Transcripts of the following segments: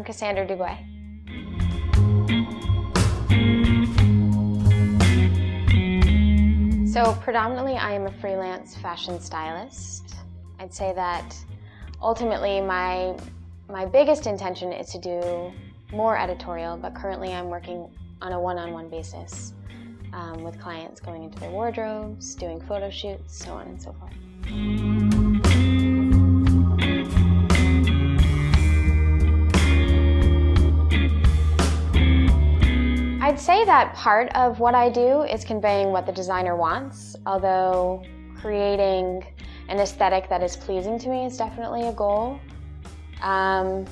I'm Cassandra Duguay. So predominantly I am a freelance fashion stylist. I'd say that ultimately my biggest intention is to do more editorial, but currently I'm working on a one-on-one basis with clients, going into their wardrobes, doing photo shoots, so on and so forth. I'd say that part of what I do is conveying what the designer wants, although creating an aesthetic that is pleasing to me is definitely a goal. I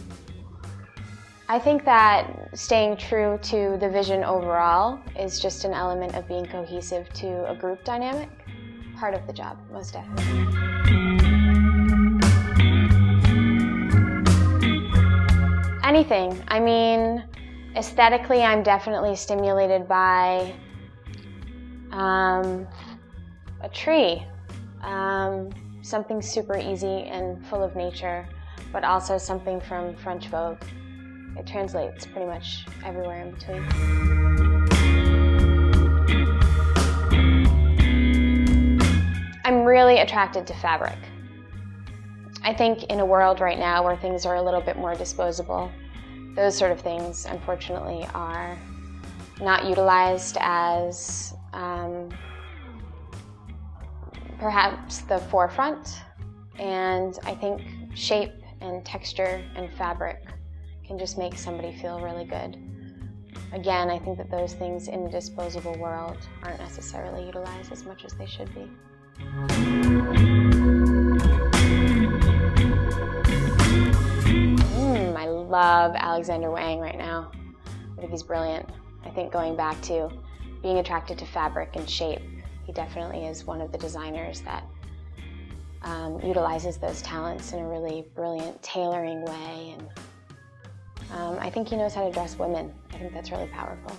think that staying true to the vision overall is just an element of being cohesive to a group dynamic. Part of the job, most definitely. Anything. I mean, aesthetically, I'm definitely stimulated by a tree, something super easy and full of nature, but also something from French Vogue. It translates pretty much everywhere in between. I'm really attracted to fabric. I think in a world right now where things are a little bit more disposable, those sort of things, unfortunately, are not utilized as perhaps the forefront. And I think shape and texture and fabric can just make somebody feel really good. Again, I think that those things in the disposable world aren't necessarily utilized as much as they should be. I love Alexander Wang right now. I think he's brilliant. I think going back to being attracted to fabric and shape, he definitely is one of the designers that utilizes those talents in a really brilliant tailoring way. And I think he knows how to dress women. I think that's really powerful.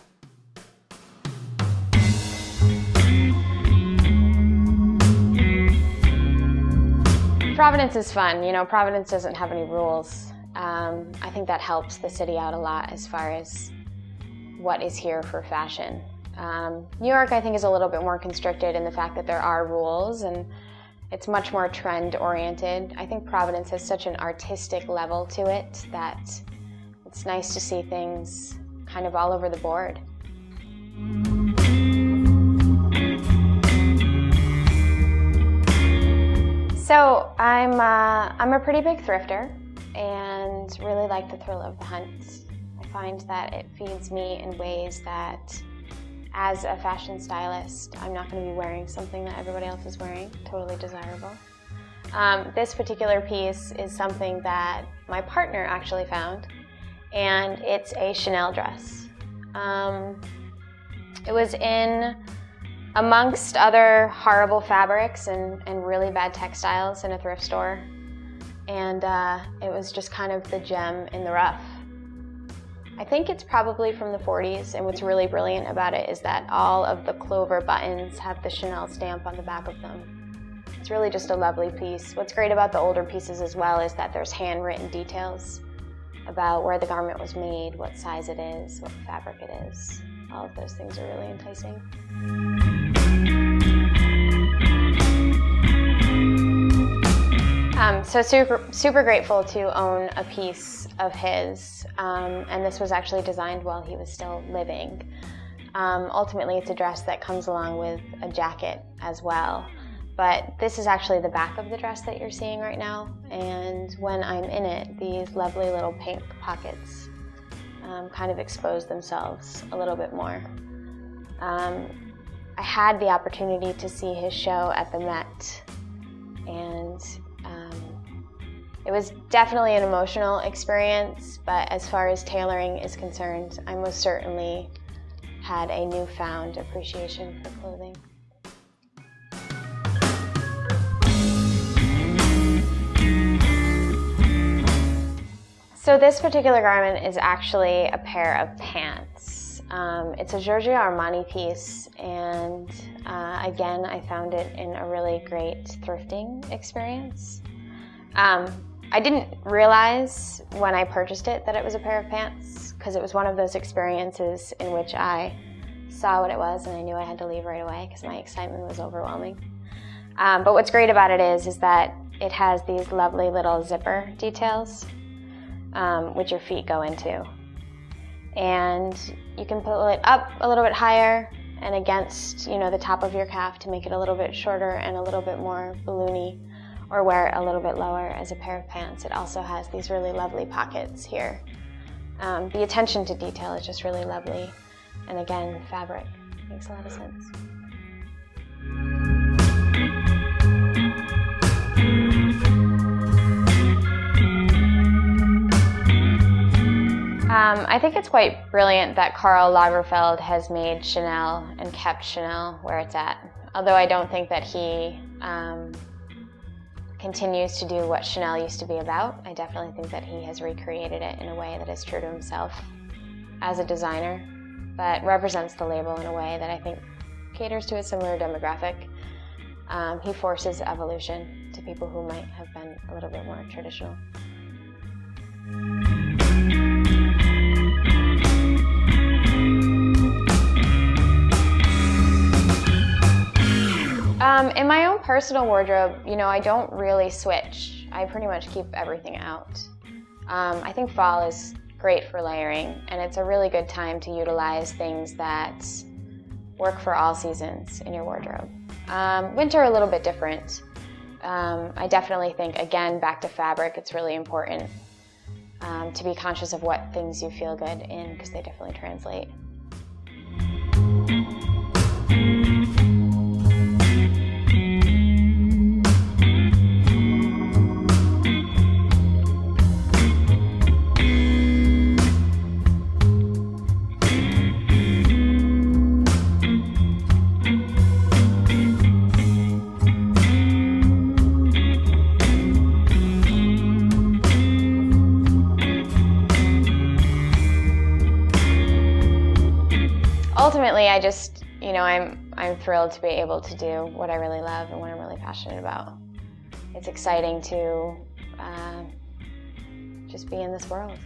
Providence is fun. You know, Providence doesn't have any rules. I think that helps the city out a lot as far as what is here for fashion. New York, I think, is a little bit more constricted in the fact that there are rules and it's much more trend-oriented. I think Providence has such an artistic level to it that it's nice to see things kind of all over the board. So I'm a pretty big thrifter and really like the thrill of the hunt. I find that it feeds me in ways that, as a fashion stylist, I'm not going to be wearing something that everybody else is wearing. Totally desirable. This particular piece is something that my partner actually found, and it's a Chanel dress. It was in amongst other horrible fabrics and really bad textiles in a thrift store, and it was just kind of the gem in the rough. I think it's probably from the 40s, and what's really brilliant about it is that all of the clover buttons have the Chanel stamp on the back of them. It's really just a lovely piece. What's great about the older pieces as well is that there's handwritten details about where the garment was made, what size it is, what fabric it is. All of those things are really enticing. So super grateful to own a piece of his, and this was actually designed while he was still living. Ultimately, it's a dress that comes along with a jacket as well, but this is actually the back of the dress that you're seeing right now, and when I'm in it, these lovely little pink pockets kind of expose themselves a little bit more. I had the opportunity to see his show at the Met, and it was definitely an emotional experience, but as far as tailoring is concerned, I most certainly had a newfound appreciation for clothing. So this particular garment is actually a pair of pants. It's a Giorgio Armani piece, and again, I found it in a really great thrifting experience. I didn't realize when I purchased it that it was a pair of pants, because it was one of those experiences in which I saw what it was and I knew I had to leave right away because my excitement was overwhelming. But what's great about it is that it has these lovely little zipper details, which your feet go into. And you can pull it up a little bit higher and against, the top of your calf to make it a little bit shorter and a little bit more balloony, or wear it a little bit lower as a pair of pants. It also has these really lovely pockets here. The attention to detail is just really lovely. And again, fabric makes a lot of sense. I think it's quite brilliant that Karl Lagerfeld has made Chanel and kept Chanel where it's at. Although I don't think that he continues to do what Chanel used to be about, I definitely think that he has recreated it in a way that is true to himself as a designer, but represents the label in a way that I think caters to a similar demographic. He forces evolution to people who might have been a little bit more traditional. In my own personal wardrobe, I don't really switch. I pretty much keep everything out. I think fall is great for layering, and it's a really good time to utilize things that work for all seasons in your wardrobe. Winter, a little bit different. I definitely think, again, back to fabric, it's really important to be conscious of what things you feel good in, because they definitely translate. Ultimately, I just, I'm thrilled to be able to do what I really love and what I'm really passionate about. It's exciting to just be in this world.